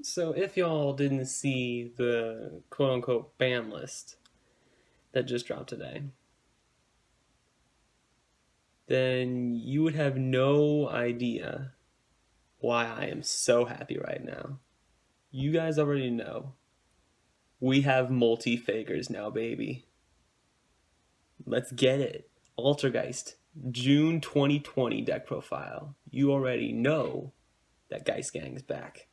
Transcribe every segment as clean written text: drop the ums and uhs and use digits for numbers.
So, if y'all didn't see the quote unquote ban list that just dropped today, then you would have no idea why I am so happy right now. You guys already know. We have multi fakers now, baby. Let's get it. Altergeist, June 2020 deck profile. You already know that Geist Gang's back.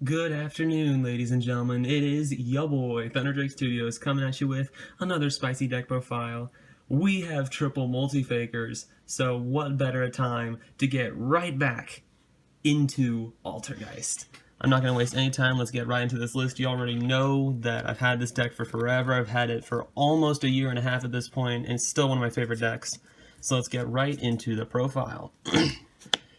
Good afternoon, ladies and gentlemen. It is yo boy, Thunder Drake Studios, coming at you with another spicy deck profile. We have triple multi-fakers, so what better a time to get right back into Altergeist. I'm not going to waste any time. Let's get right into this list. You already know that I've had this deck for forever. I've had it for almost a year and a half at this point, and it's still one of my favorite decks. So let's get right into the profile.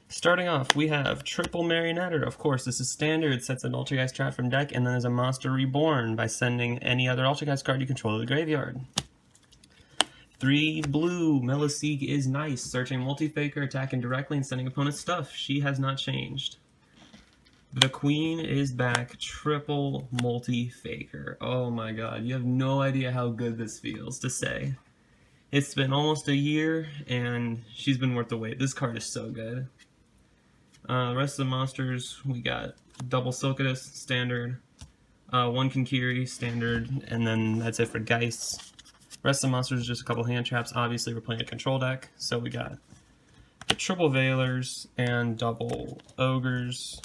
Starting off, we have Triple Marionetter. Of course, this is standard. It sets an Altergeist trap from deck, and then there's a monster reborn by sending any other Altergeist card you control to the graveyard. 3 blue, Meliseek is nice. Searching multi-faker, attacking directly and sending opponent's stuff. She has not changed. The Queen is back. Triple multi-faker. Oh my god, you have no idea how good this feels to say. It's been almost a year, and she's been worth the wait. This card is so good. The rest of the monsters, we got double Silkidus, standard, one Kinkiri, standard, and then that's it for Geists. Rest of the monsters, just a couple hand traps. Obviously, we're playing a control deck, so we got the triple Veilers and double Ogres.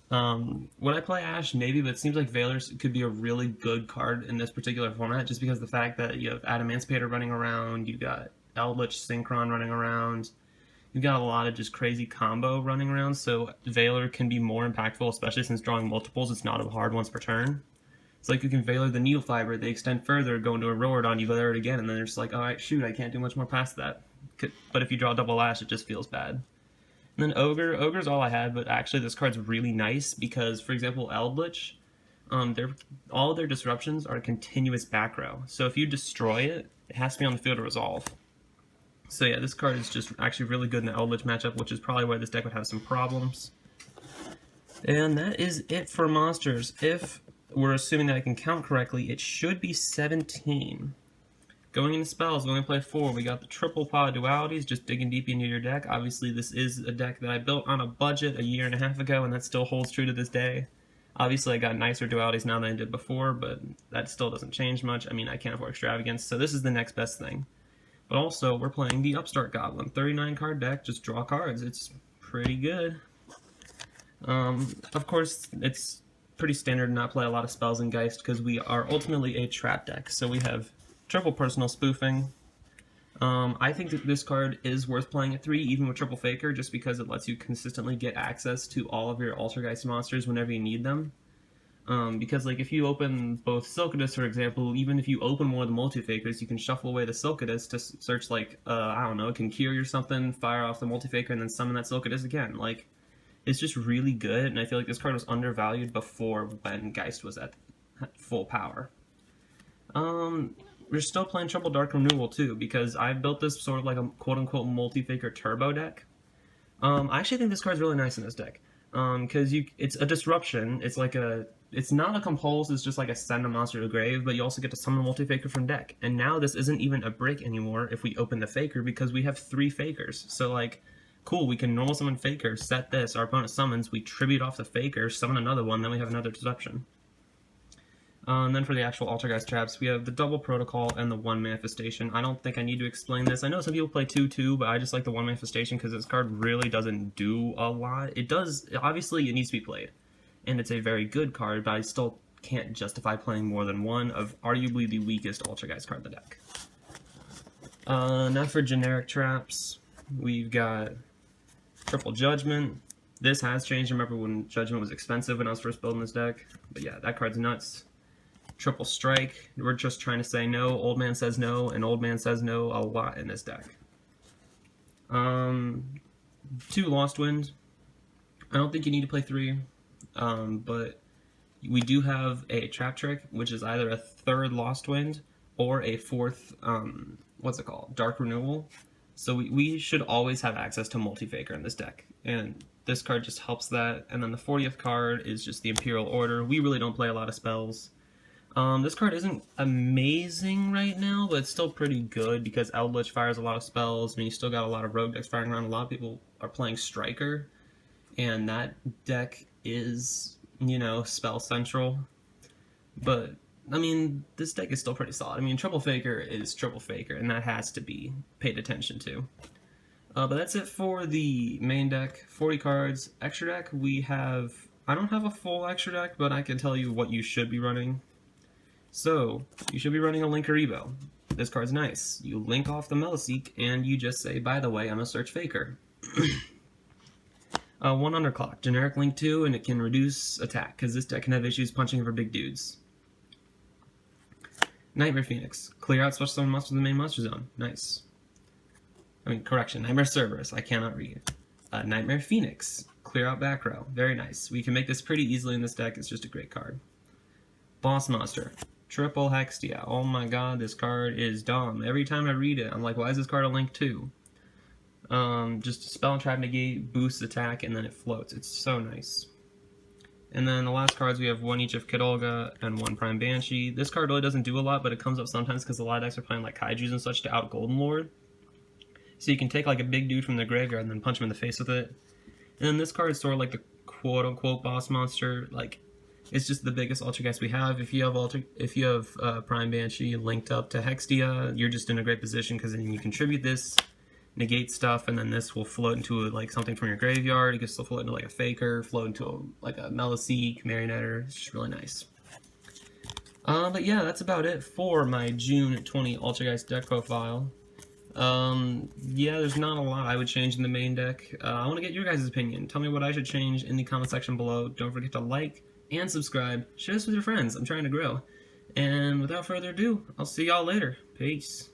Would I play Ash? Maybe, but it seems like Veilers could be a really good card in this particular format, just because of the fact that you have Adamancipator running around, you got Eldritch Synchron running around. You've got a lot of just crazy combo running around, so Veiler can be more impactful, especially since drawing multiples, it's not a hard once per turn. It's like you can Veiler the Needle Fiber, they extend further, go into a Roarodon, you Veiler it again, and then they're just like, alright, shoot, I can't do much more past that. But if you draw double Ash, it just feels bad. And then Ogre's all I had, but actually this card's really nice because, for example, Eldritch, all of their disruptions are a continuous back row. So if you destroy it, it has to be on the field to resolve. So yeah, this card is just actually really good in the Eldritch matchup, which is probably where this deck would have some problems. And that is it for monsters. If we're assuming that I can count correctly, it should be 17. Going into spells, we're going to play 4. We got the triple pod dualities, just digging deep into your deck. Obviously, this is a deck that I built on a budget a year and a half ago, and that still holds true to this day. Obviously, I got nicer dualities now than I did before, but that still doesn't change much. I mean, I can't afford extravagance, so this is the next best thing. But also, we're playing the Upstart Goblin. 39 card deck, just draw cards. It's pretty good. Of course, it's pretty standard to not play a lot of spells in Geist because we are ultimately a trap deck. So we have triple personal spoofing. I think that this card is worth playing at 3, even with triple faker, just because it lets you consistently get access to all of your Altergeist monsters whenever you need them. Because like if you open both Silkidus, for example, even if you open one of the multi-fakers, you can shuffle away the Silkidus to search like, I don't know, Kinkiri or something, fire off the multi-faker, and then summon that Silkidus again. Like, it's just really good, and I feel like this card was undervalued before when Geist was at full power. We're still playing Triple Dark Renewal too, because I built this sort of like a quote-unquote multi-faker turbo deck. I actually think this card's really nice in this deck. Because it's a disruption. It's not a compulse. It's just like a send a monster to the grave. But you also get to summon a multi-faker from deck. And now this isn't even a break anymore if we open the faker because we have 3 fakers. So like, cool. We can normal summon faker. Set this. Our opponent summons. We tribute off the faker. Summon another one. Then we have another disruption. And then for the actual Altergeist traps, we have the double protocol and the 1 manifestation. I don't think I need to explain this. I know some people play 2/2, but I just like the 1 manifestation because this card really doesn't do a lot. It does, obviously it needs to be played, and it's a very good card, but I still can't justify playing more than 1 of arguably the weakest Altergeist card in the deck. Now for generic traps, we've got Triple Judgment. This has changed. Remember when Judgment was expensive when I was first building this deck? But yeah, that card's nuts. Triple Strike, we're just trying to say no. Old Man says no, and Old Man says no a lot in this deck. 2 Lost Wind. I don't think you need to play 3, but We do have a trap trick, which is either a third Lost Wind or a fourth, what's it called? Dark Renewal. So we should always have access to Multi-Faker in this deck, and this card just helps that. And then the 40th card is just the Imperial Order. We really don't play a lot of spells. This card isn't amazing right now, but it's still pretty good because Eldritch fires a lot of spells, and you still got a lot of rogue decks firing around. A lot of people are playing Striker, and that deck is, you know, spell central. But, I mean, this deck is still pretty solid. I mean, Triple Faker is Triple Faker, and that has to be paid attention to. But that's it for the main deck. 40 cards. Extra deck, we have... I don't have a full extra deck, but I can tell you what you should be running. So, you should be running a Linkuriboh. This card's nice. You link off the Meliseek, and you just say, by the way, I'm a Search Faker. 1 Underclock. Generic Link 2, and it can reduce attack, because this deck can have issues punching for big dudes. Nightmare Phoenix. Clear out special summon monsters in the main monster zone. Nice. Correction. Nightmare Cerberus. I cannot read. Nightmare Phoenix. Clear out back row. Very nice. We can make this pretty easily in this deck. It's just a great card. Boss Monster. Triple Hextia. Oh my god, this card is dumb. Every time I read it, I'm like, why is this card a Link 2? Just spell, trap, negate, boosts attack, and then it floats. It's so nice. And then the last cards, we have 1 each of Kidolga and 1 Prime Banshee. This card really doesn't do a lot, but it comes up sometimes because a lot of decks are playing like Kaijus and such to out Golden Lord. So you can take like a big dude from the graveyard and then punch him in the face with it. And then this card is sort of like the quote-unquote boss monster. Like, it's just the biggest Altergeist we have. If you have Prime Banshee linked up to Hextia, you're just in a great position because then you contribute this, negate stuff, and then this will float into like something from your graveyard. It can still float into like a Faker, float into like a Meliseek, Marionetter. It's just really nice. But yeah, that's about it for my June 20 Altergeist deck profile. Yeah, there's not a lot I would change in the main deck. I want to get your guys' opinion. Tell me what I should change in the comment section below. Don't forget to like and subscribe. Share this with your friends. I'm trying to grow. And without further ado, I'll see y'all later. Peace.